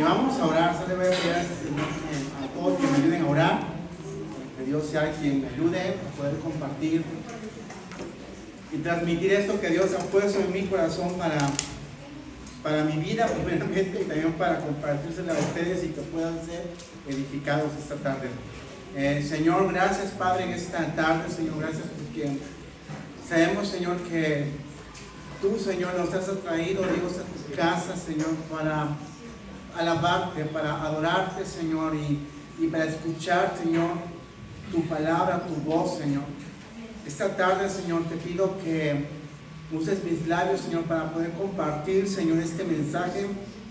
Y vamos a orar. Solo voy a pedir a todos que me ayuden a orar. Que Dios sea quien me ayude a poder compartir y transmitir esto que Dios ha puesto en mi corazón para mi vida primeramente, y también para compartírselo a ustedes y que puedan ser edificados esta tarde. Señor, gracias Padre en esta tarde, Señor, gracias porque sabemos, Señor, que tú, Señor, nos has traído, Dios, a tu casa, Señor, para alabarte, para adorarte, Señor, y para escuchar, Señor, tu palabra, tu voz, Señor. Esta tarde, Señor, te pido que uses mis labios, Señor, para poder compartir, Señor, este mensaje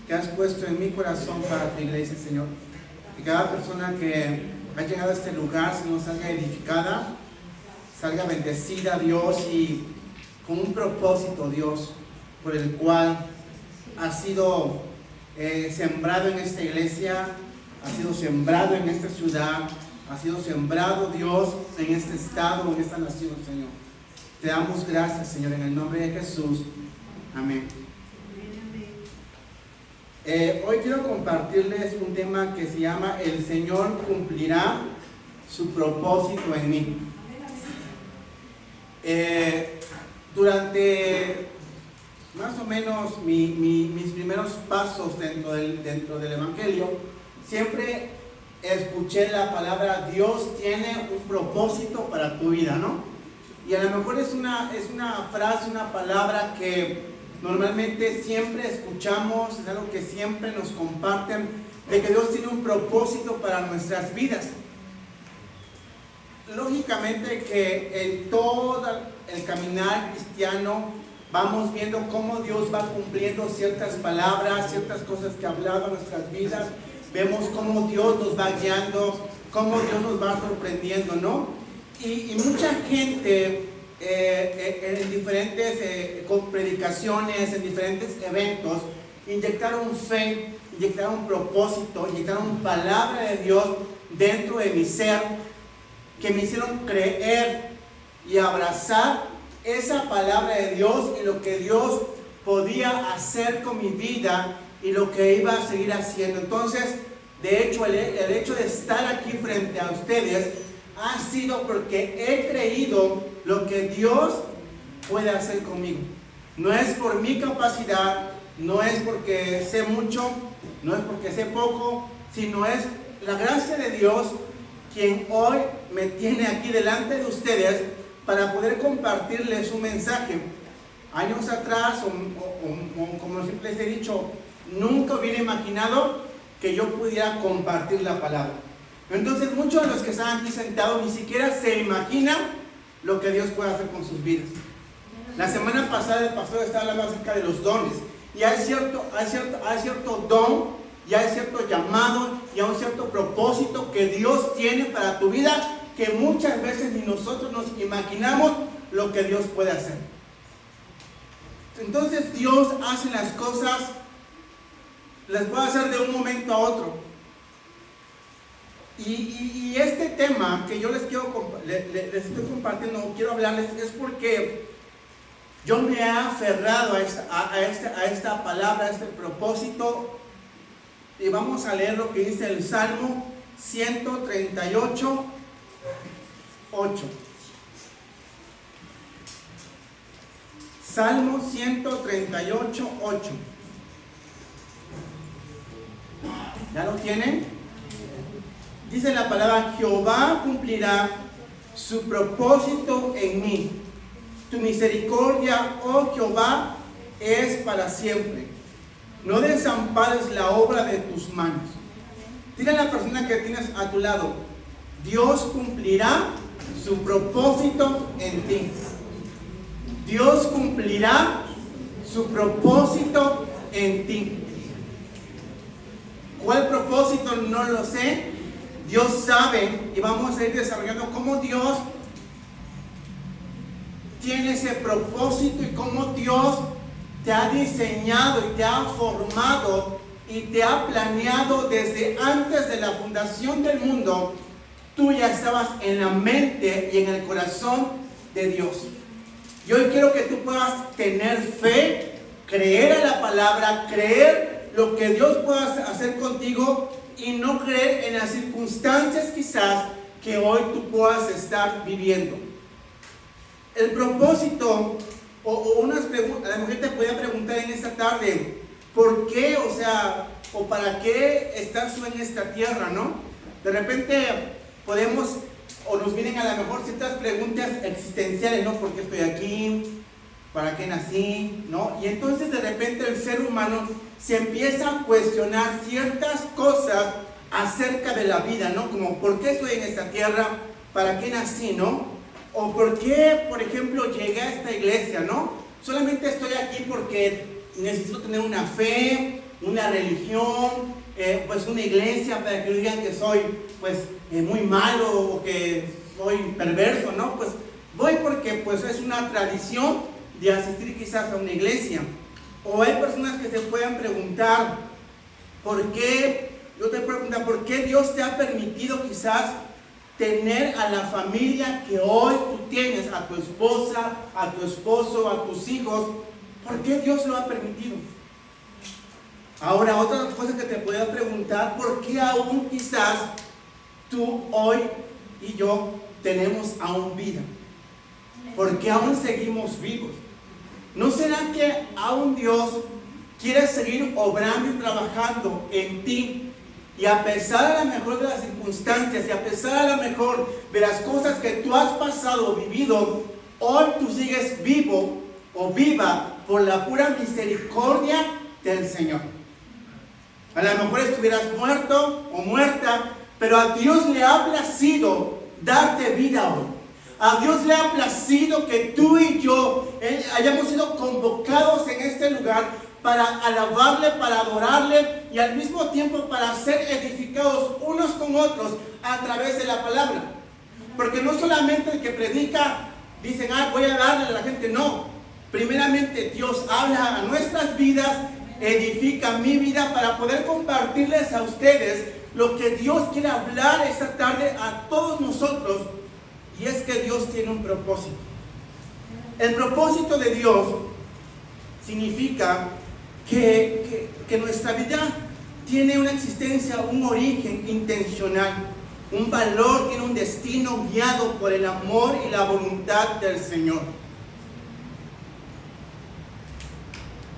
que has puesto en mi corazón para tu iglesia, Señor. Que cada persona que ha llegado a este lugar, Señor, salga edificada, salga bendecida, Dios, y con un propósito, Dios, por el cual ha sido sembrado en esta iglesia, ha sido sembrado en esta ciudad, ha sido sembrado, Dios, en este estado, en esta nación, Señor. Te damos gracias, Señor, en el nombre de Jesús. Amén. Hoy quiero compartirles un tema que se llama El Señor cumplirá su propósito en mí. Durante más o menos mis primeros pasos dentro del Evangelio, siempre escuché la palabra Dios tiene un propósito para tu vida, ¿no? Y a lo mejor es una frase, una palabra que normalmente siempre escuchamos, es algo que siempre nos comparten, de que Dios tiene un propósito para nuestras vidas. Lógicamente que en todo el caminar cristiano vamos viendo cómo Dios va cumpliendo ciertas palabras, ciertas cosas que ha hablado en nuestras vidas. Vemos cómo Dios nos va guiando, cómo Dios nos va sorprendiendo, ¿no? Y mucha gente en diferentes predicaciones, en diferentes eventos, inyectaron fe, inyectaron propósito, inyectaron palabra de Dios dentro de mi ser, que me hicieron creer y abrazar esa palabra de Dios y lo que Dios podía hacer con mi vida y lo que iba a seguir haciendo. Entonces, de hecho, el hecho de estar aquí frente a ustedes ha sido porque he creído lo que Dios puede hacer conmigo. No es por mi capacidad, no es porque sé mucho, no es porque sé poco, sino es la gracia de Dios quien hoy me tiene aquí delante de ustedes para poder compartirles un mensaje. Años atrás, como siempre les he dicho, nunca hubiera imaginado que yo pudiera compartir la palabra. Entonces muchos de los que están aquí sentados ni siquiera se imaginan lo que Dios puede hacer con sus vidas. La semana pasada el pastor estaba hablando acerca de los dones. Y hay cierto don, y hay cierto llamado, y hay un cierto propósito que Dios tiene para tu vida, que muchas veces ni nosotros nos imaginamos lo que Dios puede hacer. Entonces Dios hace las cosas, las puede hacer de un momento a otro. Y este tema que yo les estoy compartiendo, quiero hablarles, es porque yo me he aferrado a esta palabra, a este propósito. Y vamos a leer lo que dice el Salmo 138, 8. Salmo 138, 8. ¿Ya lo tienen? Dice la palabra: Jehová cumplirá su propósito en mí. Tu misericordia, oh Jehová, es para siempre. No desampares la obra de tus manos. Dile a la persona que tienes a tu lado: Dios cumplirá su propósito en ti. Dios cumplirá su propósito en ti. ¿Cuál propósito? No lo sé. Dios sabe, y vamos a ir desarrollando cómo Dios tiene ese propósito y cómo Dios te ha diseñado y te ha formado y te ha planeado desde antes de la fundación del mundo. Tú ya estabas en la mente y en el corazón de Dios. Y hoy quiero que tú puedas tener fe, creer a la palabra, creer lo que Dios pueda hacer contigo y no creer en las circunstancias quizás que hoy tú puedas estar viviendo. El propósito, o unas preguntas, a la mujer te podía preguntar en esta tarde, ¿por qué? O para qué estás tú en esta tierra, ¿no? De repente podemos, o nos vienen a lo mejor ciertas preguntas existenciales, ¿no? ¿Por qué estoy aquí? ¿Para qué nací? ¿No? Y entonces de repente el ser humano se empieza a cuestionar ciertas cosas acerca de la vida, ¿no? Como, ¿por qué estoy en esta tierra? ¿Para qué nací? ¿No? O ¿por qué, por ejemplo, llegué a esta iglesia? ¿No? Solamente estoy aquí porque necesito tener una fe, una religión, pues una iglesia para que digan que soy pues muy malo o que soy perverso, ¿no? Pues voy porque pues es una tradición de asistir quizás a una iglesia. O hay personas que se pueden preguntar, ¿por qué? Yo te pregunto, ¿por qué Dios te ha permitido quizás tener a la familia que hoy tú tienes, a tu esposa, a tu esposo, a tus hijos? ¿Por qué Dios lo ha permitido? Ahora, otra cosa que te puedo preguntar, ¿por qué aún quizás tú hoy y yo tenemos aún vida? ¿Por qué aún seguimos vivos? ¿No será que aún Dios quiere seguir obrando y trabajando en ti? Y a pesar a lo mejor de las circunstancias, y a pesar a lo mejor de las cosas que tú has pasado o vivido, hoy tú sigues vivo o viva por la pura misericordia del Señor. A lo mejor estuvieras muerto o muerta, pero a Dios le ha placido darte vida hoy. A Dios le ha placido que tú y yo hayamos sido convocados en este lugar para alabarle, para adorarle y al mismo tiempo para ser edificados unos con otros a través de la palabra. Porque no solamente el que predica dicen, voy a darle a la gente, no. Primeramente Dios habla a nuestras vidas, edifica mi vida para poder compartirles a ustedes lo que Dios quiere hablar esta tarde a todos nosotros. Y es que Dios tiene un propósito. El propósito de Dios significa que nuestra vida tiene una existencia, un origen intencional, un valor, tiene un destino guiado por el amor y la voluntad del Señor.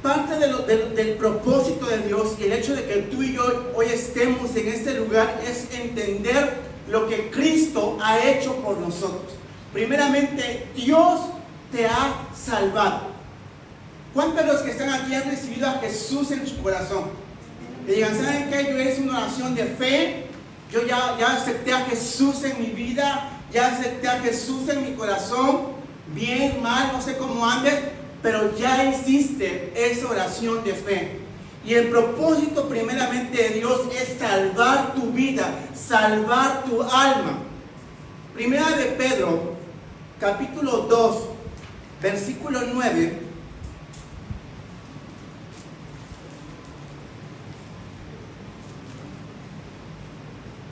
Parte del propósito de Dios y el hecho de que tú y yo hoy estemos en este lugar es entender lo que Cristo ha hecho por nosotros. Primeramente, Dios te ha salvado. ¿Cuántos de los que están aquí han recibido a Jesús en su corazón? Que digan, ¿saben qué? Yo hice una oración de fe. Yo ya acepté a Jesús en mi vida. Ya acepté a Jesús en mi corazón. Bien, mal, no sé cómo andes, pero ya hiciste esa oración de fe. Y el propósito primeramente de Dios es salvar tu vida, salvar tu alma. Primera de Pedro, capítulo 2, versículo 9.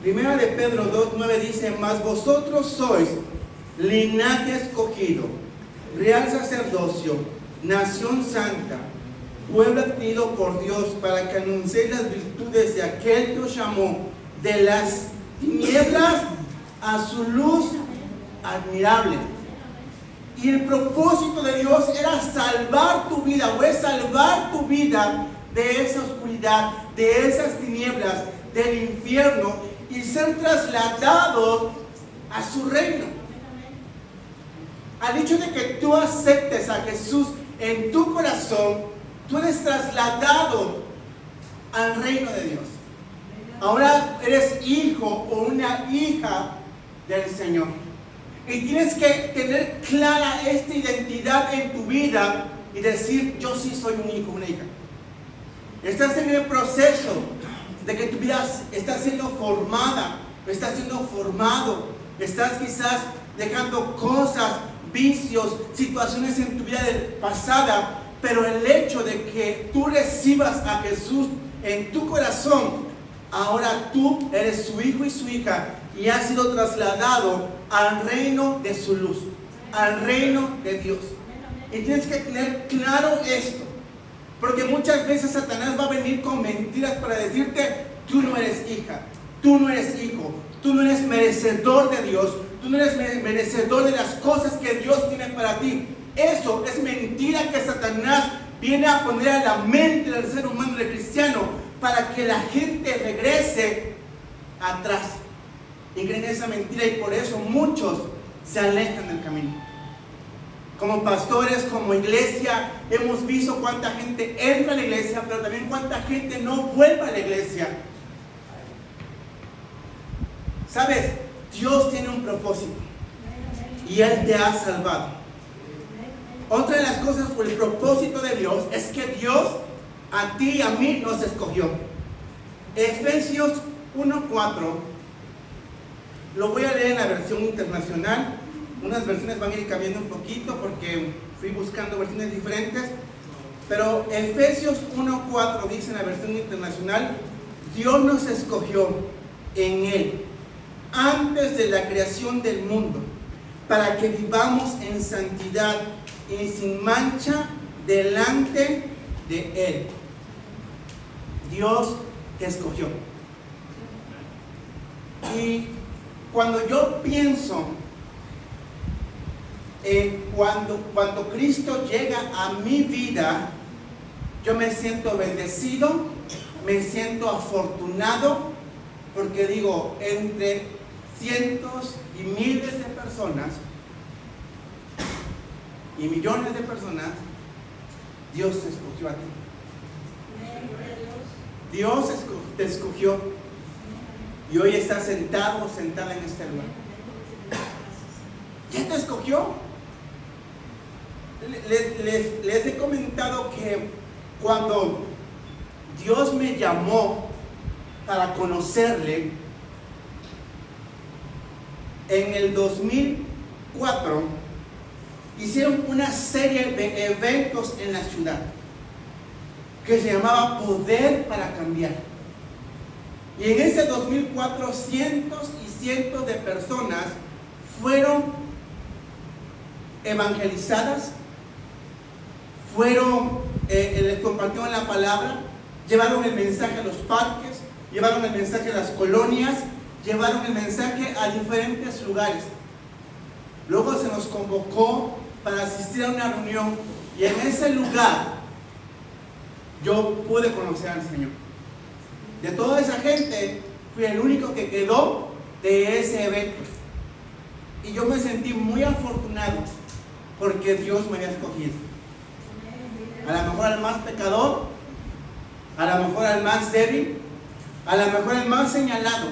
Primera de Pedro 2, 9 dice, mas vosotros sois linaje escogido, real sacerdocio, nación santa, pueblo adquirido por Dios, para que anunciéis las virtudes de aquel que os llamó de las tinieblas a su luz admirable. Y el propósito de Dios era salvar tu vida, o es salvar tu vida de esa oscuridad, de esas tinieblas, del infierno, y ser trasladado a su reino. Al hecho de que tú aceptes a Jesús en tu corazón, tú eres trasladado al reino de Dios. Ahora eres hijo o una hija del Señor. Y tienes que tener clara esta identidad en tu vida y decir, yo sí soy un hijo, una hija. Estás en el proceso de que tu vida está siendo formada, está siendo formado. Estás quizás dejando cosas, vicios, situaciones en tu vida pasada. Pero el hecho de que tú recibas a Jesús en tu corazón, ahora tú eres su hijo y su hija y has sido trasladado al reino de su luz, al reino de Dios. Y tienes que tener claro esto, Porque muchas veces Satanás va a venir con mentiras para decirte: tú no eres hija, tú no eres hijo, tú no eres merecedor de Dios, tú no eres merecedor de las cosas que Dios tiene para ti. Eso es mentira que Satanás viene a poner a la mente del ser humano, del cristiano, para que la gente regrese atrás y creen esa mentira, y por eso muchos se alejan del camino. Como pastores, como iglesia, hemos visto cuánta gente entra a la iglesia, pero también cuánta gente no vuelve a la iglesia. ¿Sabes? Dios tiene un propósito y Él te ha salvado. Otra de las cosas por el propósito de Dios es que Dios a ti y a mí nos escogió. Efesios 1:4, lo voy a leer en la versión internacional. Unas versiones van a ir cambiando un poquito porque fui buscando versiones diferentes, pero Efesios 1:4 dice en la versión internacional: Dios nos escogió en Él antes de la creación del mundo, para que vivamos en santidad y sin mancha delante de Él. Dios te escogió. Y cuando yo pienso cuando Cristo llega a mi vida, yo me siento bendecido, me siento afortunado, porque digo, entre cientos y miles de personas y millones de personas, Dios te escogió a ti. Dios te escogió y hoy estás sentado o sentada en este lugar. ¿Quién te escogió? Les he comentado que cuando Dios me llamó para conocerle, en el 2004 hicieron una serie de eventos en la ciudad que se llamaba Poder para Cambiar. Y en ese 2004 cientos y cientos de personas fueron evangelizadas, les compartieron la palabra, llevaron el mensaje a los parques, llevaron el mensaje a las colonias, llevaron el mensaje a diferentes lugares. Luego se nos convocó para asistir a una reunión y en ese lugar yo pude conocer al Señor. De toda esa gente fui el único que quedó de ese evento y yo me sentí muy afortunado porque Dios me había escogido. A lo mejor al más pecador, a lo mejor al más débil, a lo mejor al más señalado,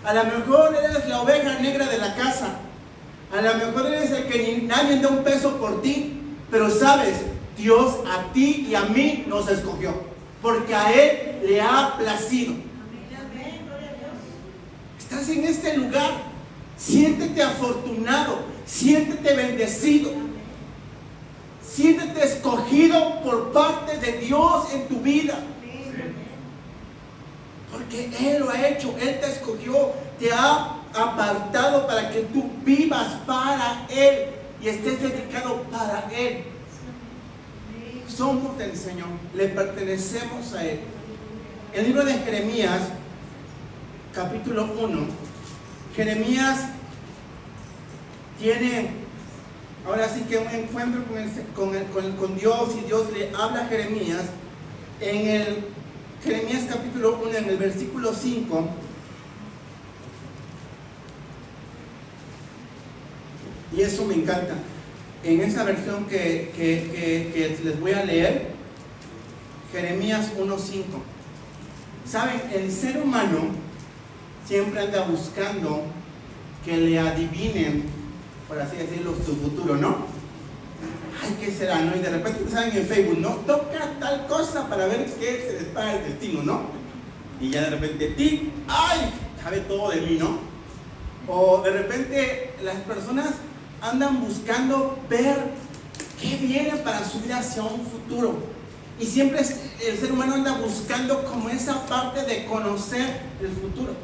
a lo mejor eres la oveja negra de la casa, a lo mejor eres el que nadie da un peso por ti, pero sabes, Dios a ti y a mí nos escogió, porque a Él le ha placido. Estás en este lugar, siéntete afortunado, siéntete bendecido, siéntete escogido por parte de Dios en tu vida. Porque Él lo ha hecho, Él te escogió, te ha apartado para que tú vivas para Él y estés dedicado para Él. Somos del Señor, le pertenecemos a Él. El libro de Jeremías, capítulo 1, Jeremías tiene, ahora sí que un encuentro con Dios, y Dios le habla a Jeremías en el Jeremías capítulo 1, en el versículo 5. Y eso me encanta. En esa versión que les voy a leer, Jeremías 1:5. Saben, el ser humano siempre anda buscando que le adivinen, por así decirlo, su futuro, ¿no? Ay, ¿qué será, no? Y de repente saben en Facebook, ¿no? Toca tal cosa para ver qué se les para el destino, ¿no? Y ya de repente, ti, ay, sabe todo de mí, ¿no? O de repente las personas andan buscando ver qué viene para su vida hacia un futuro. Y siempre el ser humano anda buscando como esa parte de conocer el futuro.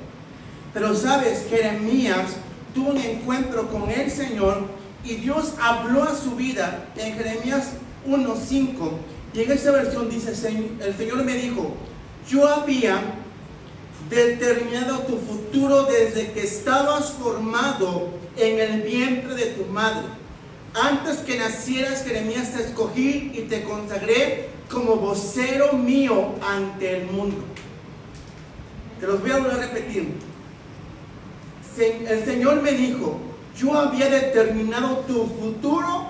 Pero sabes, Jeremías tuvo un encuentro con el Señor y Dios habló a su vida en Jeremías 1:5 Y en esta versión dice, el Señor me dijo, yo había determinado tu futuro desde que estabas formado en el vientre de tu madre. Antes que nacieras, Jeremías, te escogí y te consagré como vocero mío ante el mundo. Te los voy a volver a repetir. El Señor me dijo, yo había determinado tu futuro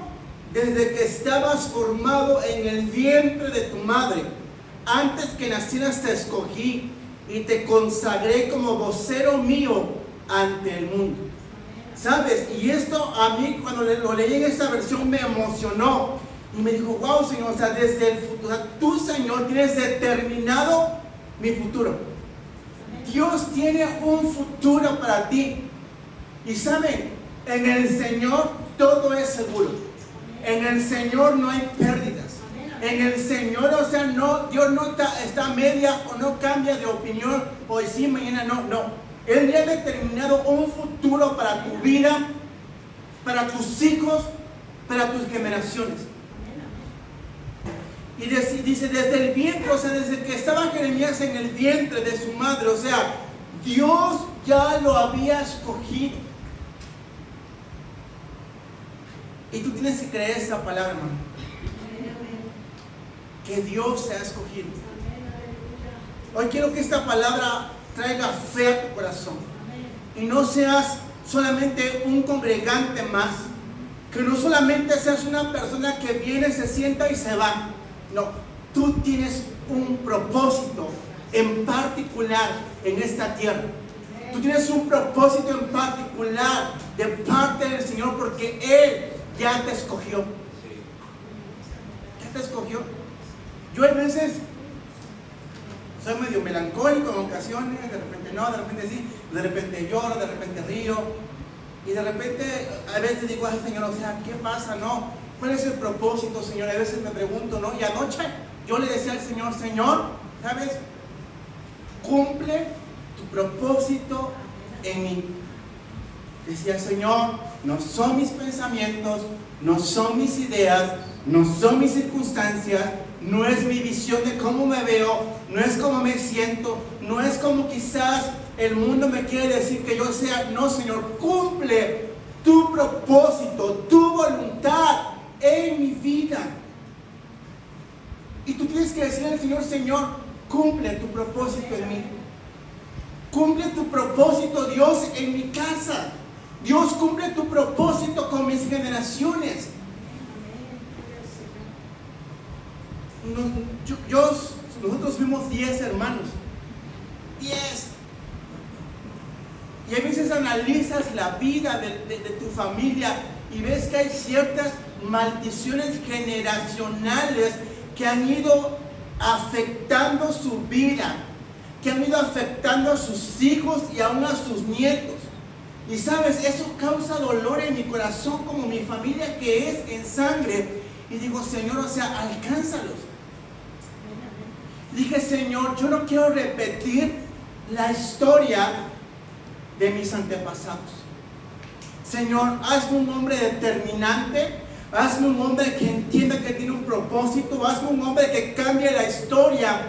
desde que estabas formado en el vientre de tu madre. Antes que nacieras te escogí y te consagré como vocero mío ante el mundo. ¿Sabes? Y esto a mí cuando lo leí en esta versión me emocionó. Y me dijo, wow, Señor, o sea, desde el futuro, o sea, tú, Señor, tienes determinado mi futuro. Dios tiene un futuro para ti. Y saben, en el Señor todo es seguro. En el Señor no hay pérdidas. En el Señor, o sea, no, Dios no está a medias o no cambia de opinión hoy sí, mañana no. Él ya ha determinado un futuro para tu vida, para tus hijos, para tus generaciones. Y dice, desde el vientre, o sea, desde que estaba Jeremías en el vientre de su madre, o sea, Dios ya lo había escogido. Y tú tienes que creer esa palabra, hermano. Que Dios se ha escogido. Hoy quiero que esta palabra traiga fe a tu corazón. Y no seas solamente un congregante más. Que no solamente seas una persona que viene, se sienta y se va. No, tú tienes un propósito en particular en esta tierra. Tú tienes un propósito en particular de parte del Señor porque Él ya te escogió. Ya te escogió. Yo a veces soy medio melancólico en ocasiones, de repente no, de repente sí, de repente lloro, de repente río. Y de repente a veces digo, ay Señor, o sea, ¿qué pasa? No, ¿cuál es el propósito, Señor? A veces me pregunto, ¿no? Y anoche yo le decía al Señor, Señor, ¿sabes? Cumple tu propósito en mí. Decía, Señor, no son mis pensamientos, no son mis ideas, no son mis circunstancias, no es mi visión de cómo me veo, no es cómo me siento, no es como quizás el mundo me quiere decir que yo sea. No, Señor, cumple tu propósito, tu voluntad en mi vida. Y tú tienes que decirle al Señor, Señor, cumple tu propósito en mí. Cumple tu propósito, Dios, en mi casa. Dios, cumple tu propósito con mis generaciones. Nosotros fuimos 10 hermanos. 10. Y a veces analizas la vida de tu familia y ves que hay ciertas maldiciones generacionales que han ido afectando su vida, que han ido afectando a sus hijos y aún a sus nietos. Y sabes, eso causa dolor en mi corazón como mi familia que es en sangre. Y digo, Señor, o sea, alcánzalos. Dije, Señor, yo no quiero repetir la historia de mis antepasados. Señor, hazme un hombre determinante, hazme un hombre que entienda que tiene un propósito, hazme un hombre que cambie la historia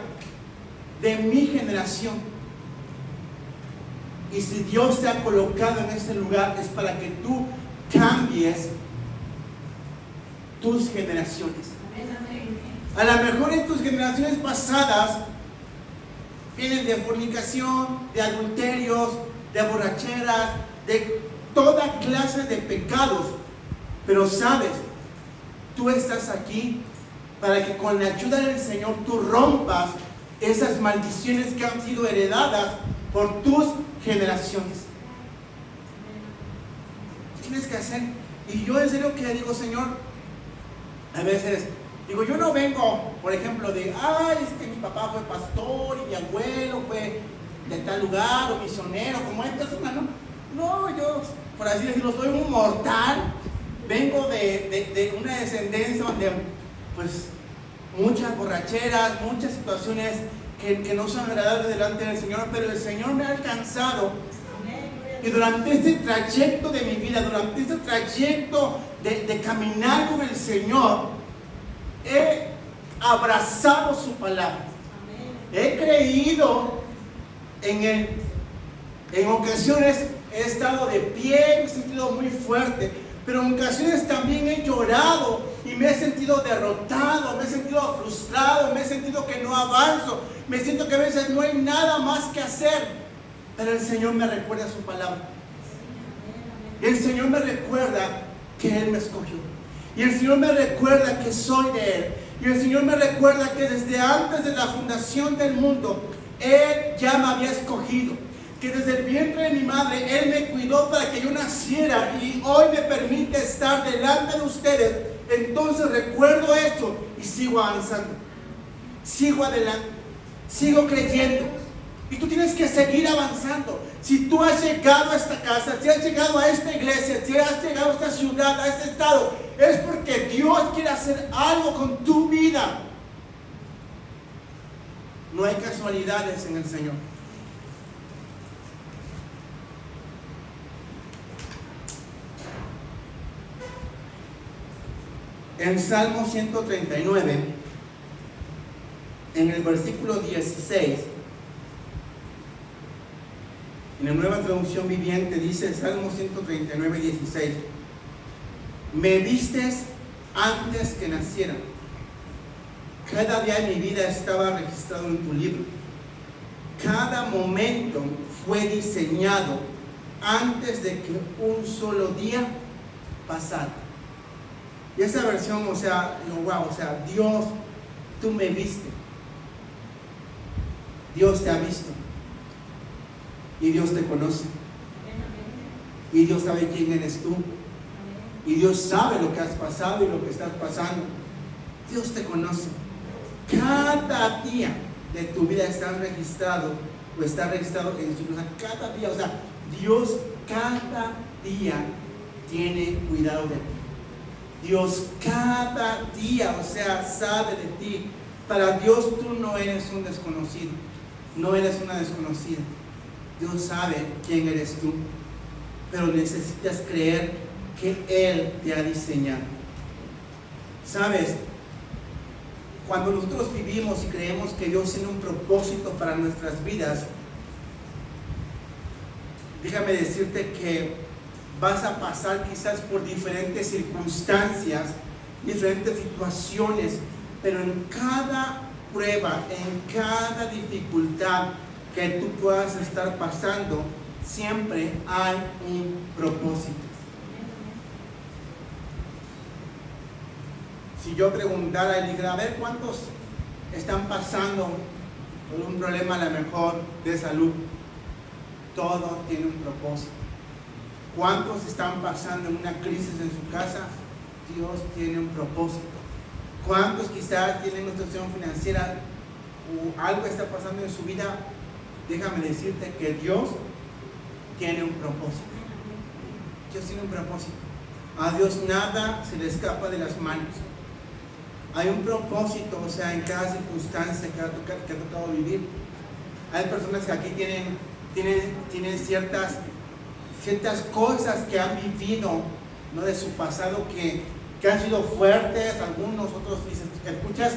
de mi generación. Y si Dios te ha colocado en este lugar es para que tú cambies tus generaciones. A lo mejor en tus generaciones pasadas vienen de fornicación, de adulterios, de borracheras, de toda clase de pecados. Pero sabes, tú estás aquí para que con la ayuda del Señor tú rompas esas maldiciones que han sido heredadas por tus generaciones. Tienes que hacer. Y yo en serio que digo, Señor, a veces digo, yo no vengo, por ejemplo, de, ay, es que mi papá fue pastor y mi abuelo fue de tal lugar o misionero, como hay personas, ¿no? No, yo, por así decirlo, soy un mortal. Vengo de una descendencia donde, pues, muchas borracheras, muchas situaciones que no son agradables delante del Señor, pero el Señor me ha alcanzado. Y durante este trayecto de mi vida, durante este trayecto de caminar con el Señor, he abrazado su palabra. He creído en Él. En ocasiones he estado de pie, me he sentido muy fuerte, pero en ocasiones también he llorado y me he sentido derrotado, me he sentido frustrado, me he sentido que no avanzo, me siento que a veces no hay nada más que hacer, pero el Señor me recuerda su palabra. El Señor me recuerda que Él me escogió, y el Señor me recuerda que soy de Él, y el Señor me recuerda que desde antes de la fundación del mundo Él ya me había escogido, que desde el vientre de mi madre Él me cuidó para que yo naciera y hoy me permite estar delante de ustedes. Entonces recuerdo esto y sigo avanzando, sigo adelante, sigo creyendo. Y tú tienes que seguir avanzando. Si tú has llegado a esta casa, si has llegado a esta iglesia, si has llegado a esta ciudad, a este estado, es porque Dios quiere hacer algo con tu vida. No hay casualidades en el Señor. En Salmo 139, en el versículo 16, en la Nueva Traducción Viviente dice, Salmo 139, 16, me vistes antes que naciera. Cada día de mi vida estaba registrado en tu libro. Cada momento fue diseñado antes de que un solo día pasara. Y esa versión, o sea, wow, o sea, Dios, tú me viste. Dios te ha visto. Y Dios te conoce. Y Dios sabe quién eres tú. Y Dios sabe lo que has pasado y lo que estás pasando. Dios te conoce. Cada día de tu vida está registrado o está registrado en su cosa. Cada día, o sea, Dios cada día tiene cuidado de ti. Dios cada día, o sea, sabe de ti. Para Dios tú no eres un desconocido, no eres una desconocida. Dios sabe quién eres tú, pero necesitas creer que Él te ha diseñado. ¿Sabes? Cuando nosotros vivimos y creemos que Dios tiene un propósito para nuestras vidas, déjame decirte que vas a pasar quizás por diferentes circunstancias, diferentes situaciones, pero en cada prueba, en cada dificultad que tú puedas estar pasando, siempre hay un propósito. Si yo preguntara y dijera, a ver, ¿cuántos están pasando por un problema a lo mejor de salud? Todo tiene un propósito. ¿Cuántos están pasando en una crisis en su casa? Dios tiene un propósito. ¿Cuántos quizás tienen una situación financiera o algo está pasando en su vida? Déjame decirte que Dios tiene un propósito. Dios tiene un propósito. A Dios nada se le escapa de las manos. Hay un propósito, o sea, en cada circunstancia que ha tocado vivir. Hay personas que aquí tienen ciertas cosas que han vivido, ¿no?, de su pasado que han sido fuertes. Algunos otros escuchas,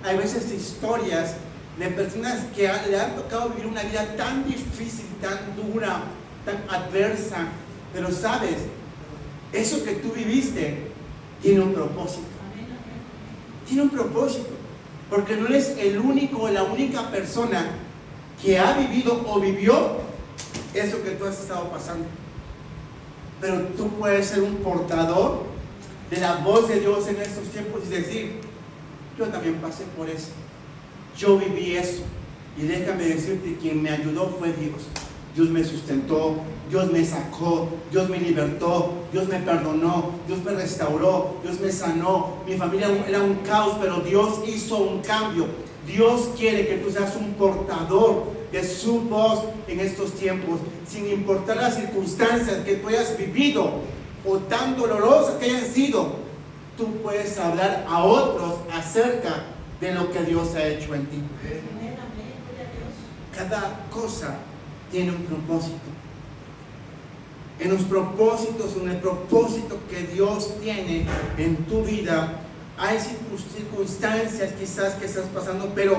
hay veces historias de personas que le han tocado vivir una vida tan difícil, tan dura, tan adversa, pero sabes, eso que tú viviste tiene un propósito. Tiene un propósito, porque no eres el único o la única persona que ha vivido o vivió eso que tú has estado pasando. Pero tú puedes ser un portador de la voz de Dios en estos tiempos y decir, yo también pasé por eso, yo viví eso, y déjame decirte, quien me ayudó fue Dios. Dios me sustentó, Dios me sacó, Dios me libertó, Dios me perdonó, Dios me restauró, Dios me sanó. Mi familia era un caos, pero Dios hizo un cambio. Dios quiere que tú seas un portador de su voz en estos tiempos, sin importar las circunstancias que tú hayas vivido o tan dolorosas que hayan sido. Tú puedes hablar a otros acerca de lo que Dios ha hecho en ti. Cada cosa tiene un propósito. En los propósitos, en el propósito que Dios tiene en tu vida, hay circunstancias quizás que estás pasando, pero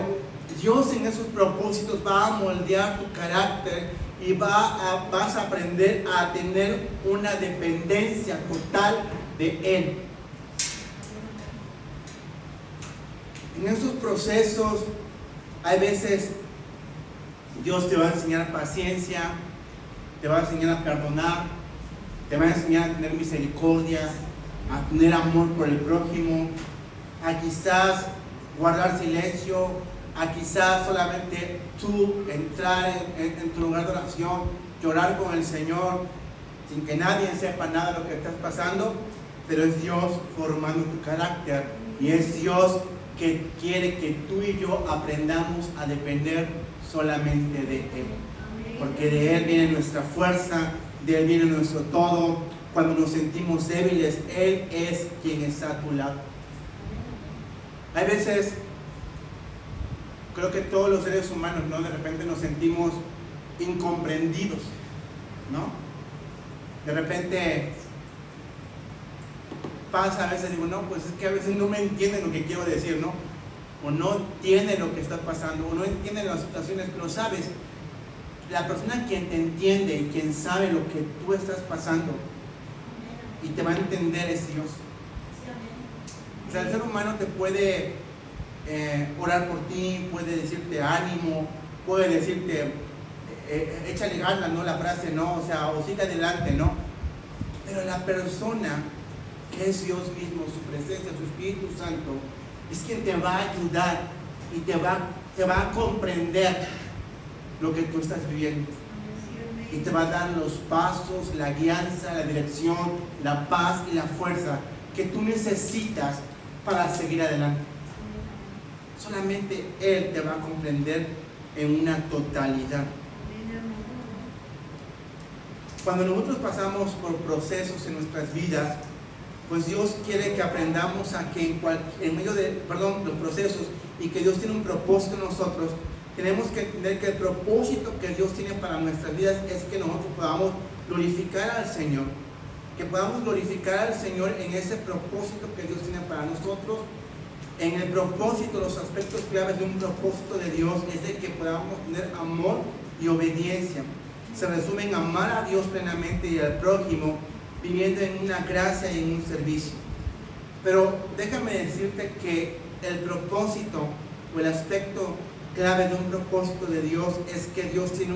Dios en esos propósitos va a moldear tu carácter y vas a aprender a tener una dependencia total de Él. En esos procesos, hay veces Dios te va a enseñar paciencia, te va a enseñar a perdonar, te va a enseñar a tener misericordia, a tener amor por el prójimo, a quizás guardar silencio, a quizás solamente tú entrar en tu lugar de oración, llorar con el Señor, sin que nadie sepa nada de lo que estás pasando, pero es Dios formando tu carácter y es Dios que quiere que tú y yo aprendamos a depender solamente de Él, porque de Él viene nuestra fuerza, de Él viene nuestro todo. Cuando nos sentimos débiles, Él es quien está a tu lado. Hay veces, creo que todos los seres humanos, ¿no? De repente nos sentimos incomprendidos, ¿no? De repente pasa, a veces digo, no, pues es que a veces no me entienden lo que quiero decir, ¿no? O no entienden lo que está pasando, o no entienden las situaciones, pero sabes, la persona quien te entiende y quien sabe lo que tú estás pasando y te va a entender es Dios. O sea, el ser humano te puede orar por ti, puede decirte ánimo, puede decirte échale ganas, ¿no? La frase, ¿no? O sea, o sigue adelante, ¿no? Pero la persona que es Dios mismo, su presencia, su Espíritu Santo, es quien te va a ayudar y te va a comprender lo que tú estás viviendo. Y te va a dar los pasos, la guianza, la dirección, la paz y la fuerza que tú necesitas para seguir adelante. Solamente Él te va a comprender en una totalidad. Cuando nosotros pasamos por procesos en nuestras vidas, pues Dios quiere que aprendamos a que en medio de los procesos y que Dios tiene un propósito en nosotros, tenemos que entender que el propósito que Dios tiene para nuestras vidas es que nosotros podamos glorificar al Señor, que podamos glorificar al Señor en ese propósito que Dios tiene para nosotros. En el propósito, los aspectos claves de un propósito de Dios es de que podamos tener amor y obediencia. Se resume en amar a Dios plenamente y al prójimo, viviendo en una gracia y en un servicio. Pero déjame decirte que el propósito o el aspecto clave de un propósito de Dios es que Dios tiene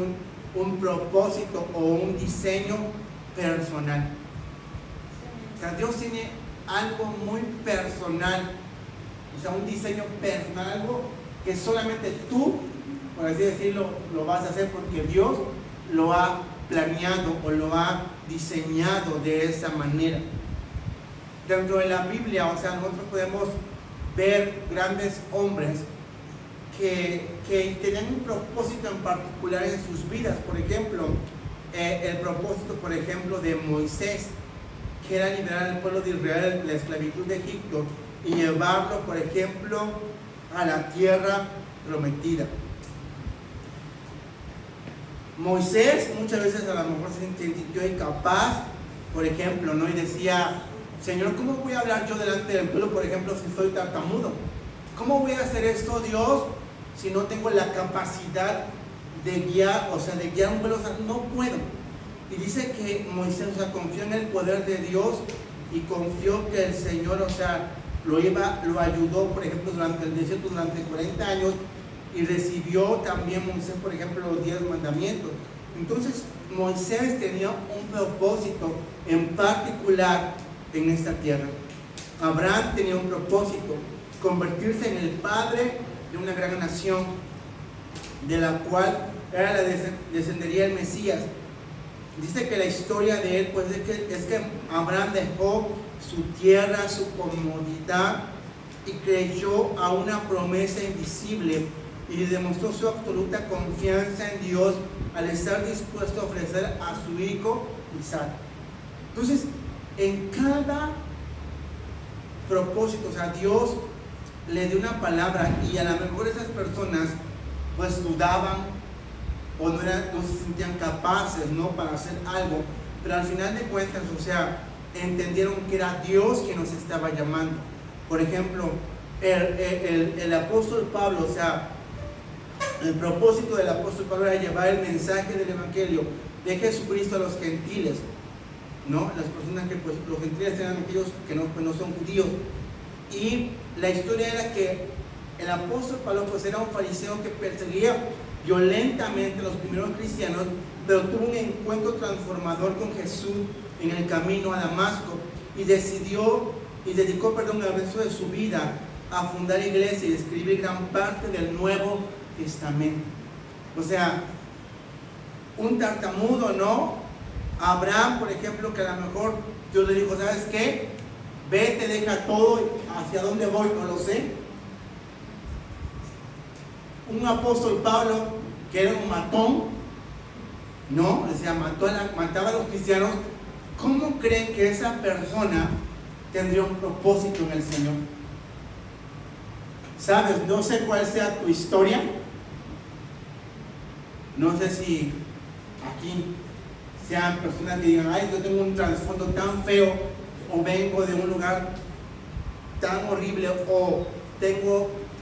un propósito o un diseño personal. O sea, Dios tiene algo muy personal, o sea, un diseño personal, algo que solamente tú, por así decirlo, lo vas a hacer porque Dios lo ha planeado o lo ha diseñado de esa manera. Dentro de la Biblia, o sea, nosotros podemos ver grandes hombres que tenían un propósito en particular en sus vidas. Por ejemplo, el propósito, por ejemplo, de Moisés, que era liberar al pueblo de Israel de la esclavitud de Egipto y llevarlo, por ejemplo, a la tierra prometida. Moisés muchas veces a lo mejor se sintió incapaz, por ejemplo, ¿no? Y decía, Señor, ¿cómo voy a hablar yo delante del pueblo, por ejemplo, si soy tartamudo? ¿Cómo voy a hacer esto, Dios, si no tengo la capacidad de guiar, o sea, de guiar un pueblo? O sea, no puedo. Y dice que Moisés, o sea, confió en el poder de Dios y confió que el Señor, o sea, lo ayudó, por ejemplo, durante el desierto, durante 40 años, y recibió también Moisés, por ejemplo, los 10 mandamientos. Entonces, Moisés tenía un propósito en particular en esta tierra. Abraham tenía un propósito, convertirse en el padre de una gran nación, de la cual descendería el Mesías. Dice que la historia de él, pues, es que Abraham dejó su tierra, su comodidad, y creyó a una promesa invisible y demostró su absoluta confianza en Dios al estar dispuesto a ofrecer a su hijo Isaac. Entonces, en cada propósito, o sea, Dios le dio una palabra y a lo mejor esas personas pues dudaban o no se sentían capaces, ¿no?, para hacer algo, pero al final de cuentas, o sea, entendieron que era Dios quien nos estaba llamando. Por ejemplo, el apóstol Pablo, o sea, el propósito del apóstol Pablo era llevar el mensaje del evangelio de Jesucristo a los gentiles, ¿no? Las personas que, pues, los gentiles eran aquellos que no son judíos. Y la historia era que el apóstol Pablo, pues, era un fariseo que perseguía violentamente a los primeros cristianos, pero tuvo un encuentro transformador con Jesús en el camino a Damasco y dedicó el resto de su vida a fundar iglesias y escribir gran parte del Nuevo Testamento. O sea, un tartamudo, ¿no? Abraham, por ejemplo, que a lo mejor Dios le dijo, ¿sabes qué? Vete, deja todo, ¿hacia dónde voy? No lo sé. Un apóstol Pablo, que era un matón, ¿no? O sea, mataba a los cristianos. ¿Cómo creen que esa persona tendría un propósito en el Señor? ¿Sabes? No sé cuál sea tu historia. No sé si aquí sean personas que digan, ay, yo tengo un trasfondo tan feo, o vengo de un lugar tan horrible, o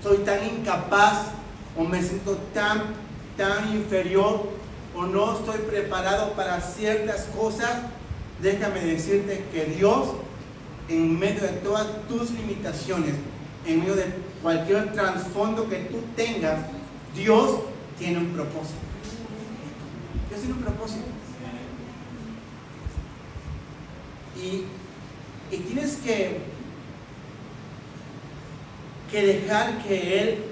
soy tan incapaz, o me siento tan inferior, o no estoy preparado para ciertas cosas. Déjame decirte que Dios, en medio de todas tus limitaciones, en medio de cualquier trasfondo que tú tengas, Dios tiene un propósito. Dios tiene un propósito. Y tienes que dejar que Él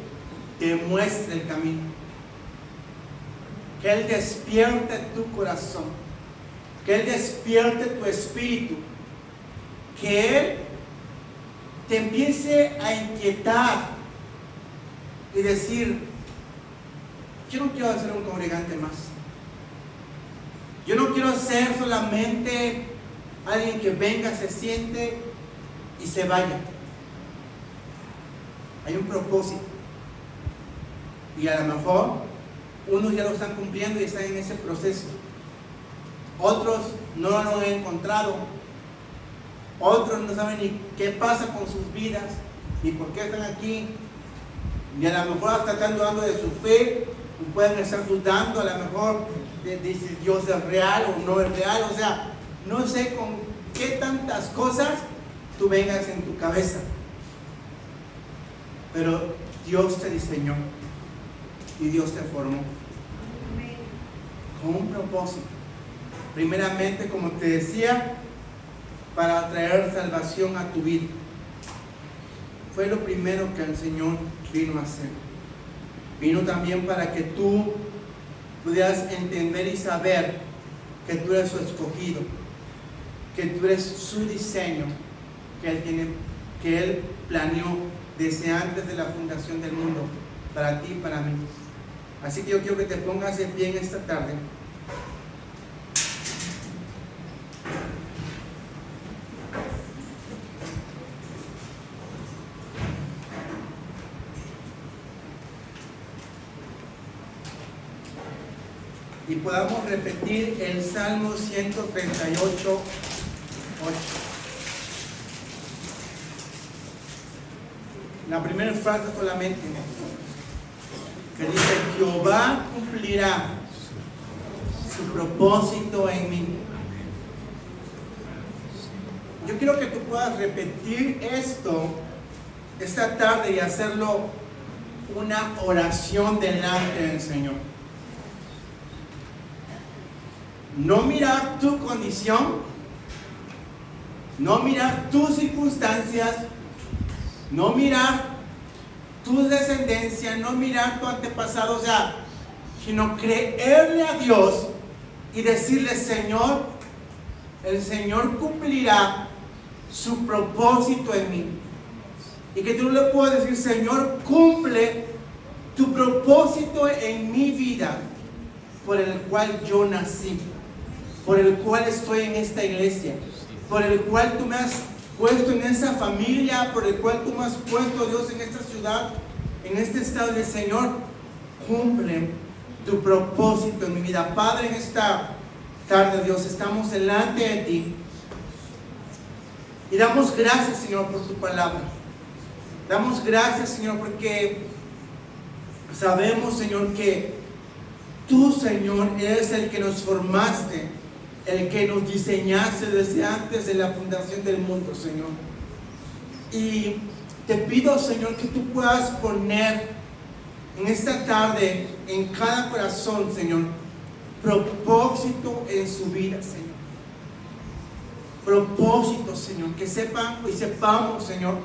te muestre el camino, que Él despierte tu corazón, que Él despierte tu espíritu, que Él te empiece a inquietar y decir, yo no quiero ser un congregante más, yo no quiero ser solamente alguien que venga, se siente y se vaya. Hay un propósito. Y a lo mejor unos ya lo están cumpliendo y están en ese proceso. Otros no lo han encontrado. Otros no saben ni qué pasa con sus vidas, ni por qué están aquí. Y a lo mejor hasta están dudando de su fe, y pueden estar dudando a lo mejor de si Dios es real o no es real. O sea, no sé con qué tantas cosas tú vengas en tu cabeza, pero Dios te diseñó y Dios te formó con un propósito. Primeramente, como te decía, para traer salvación a tu vida. Fue lo primero que el Señor vino a hacer. Vino también para que tú pudieras entender y saber que tú eres su escogido, que tú eres su diseño, que Él planeó desde antes de la fundación del mundo, para ti y para mí. Así que yo quiero que te pongas en pie en esta tarde. Y podamos repetir el Salmo 138, 8. La primera frase solamente, que dice, Jehová cumplirá su propósito en mí. Yo quiero que tú puedas repetir esto esta tarde y hacerlo una oración delante del Señor. No mirar tu condición, no mirar tus circunstancias, no mirar tu descendencia, no mirar tu antepasado, o sea, sino creerle a Dios y decirle, Señor, el Señor cumplirá su propósito en mí. Y que tú le puedas decir, Señor, cumple tu propósito en mi vida, por el cual yo nací, por el cual estoy en esta iglesia, por el cual tú me has puesto en esa familia, por el cual tú me has puesto, Dios, en esta ciudad, en este estado. Del Señor, cumple tu propósito en mi vida. Padre, en esta tarde, Dios, estamos delante de ti y damos gracias, Señor, por tu palabra. Damos gracias, Señor, porque sabemos, Señor, que tú, Señor, eres el que nos formaste, el que nos diseñaste desde antes de la fundación del mundo, Señor. Y te pido, Señor, que tú puedas poner en esta tarde en cada corazón, Señor, propósito en su vida, Señor. Propósito, Señor, que sepan y sepamos, Señor,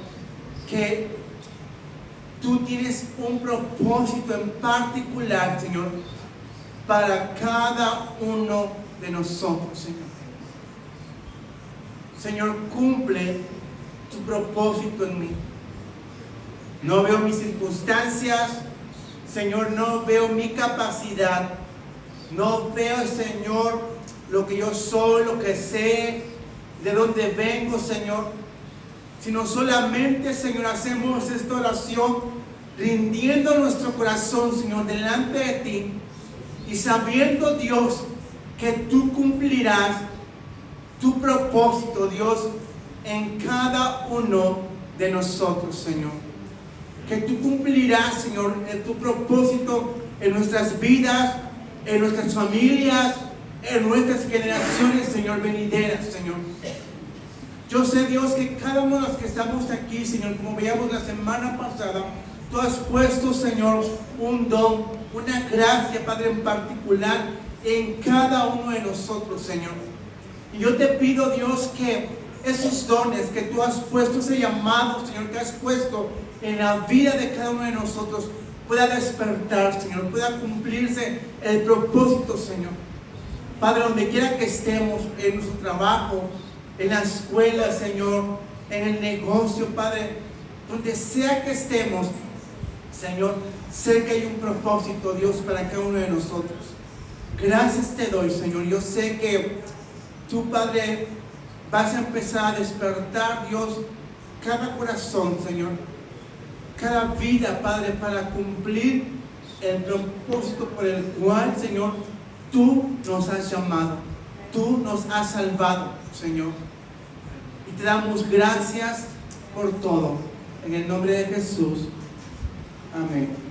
que tú tienes un propósito en particular, Señor, para cada uno de nosotros, Señor. Señor, cumple tu propósito en mí. No veo mis circunstancias, Señor, no veo mi capacidad, no veo, Señor, lo que yo soy, lo que sé, de dónde vengo, Señor, sino solamente, Señor, hacemos esta oración rindiendo nuestro corazón, Señor, delante de ti y sabiendo, Dios, que tú cumplirás tu propósito, Dios, en cada uno de nosotros, Señor. Que tú cumplirás, Señor, en tu propósito en nuestras vidas, en nuestras familias, en nuestras generaciones, Señor, venideras, Señor. Yo sé, Dios, que cada uno de los que estamos aquí, Señor, como veíamos la semana pasada, tú has puesto, Señor, un don, una gracia, Padre, en particular en cada uno de nosotros, Señor. Y yo te pido, Dios, que esos dones que tú has puesto, ese llamado, Señor, que has puesto en la vida de cada uno de nosotros, pueda despertar, Señor, pueda cumplirse el propósito, Señor. Padre, donde quiera que estemos, en nuestro trabajo, en la escuela, Señor, en el negocio, Padre, donde sea que estemos, Señor, sé que hay un propósito, Dios, para cada uno de nosotros. Gracias te doy, Señor. Yo sé que tú, Padre, vas a empezar a despertar, Dios, cada corazón, Señor, cada vida, Padre, para cumplir el propósito por el cual, Señor, tú nos has llamado, tú nos has salvado, Señor. Y te damos gracias por todo. En el nombre de Jesús. Amén.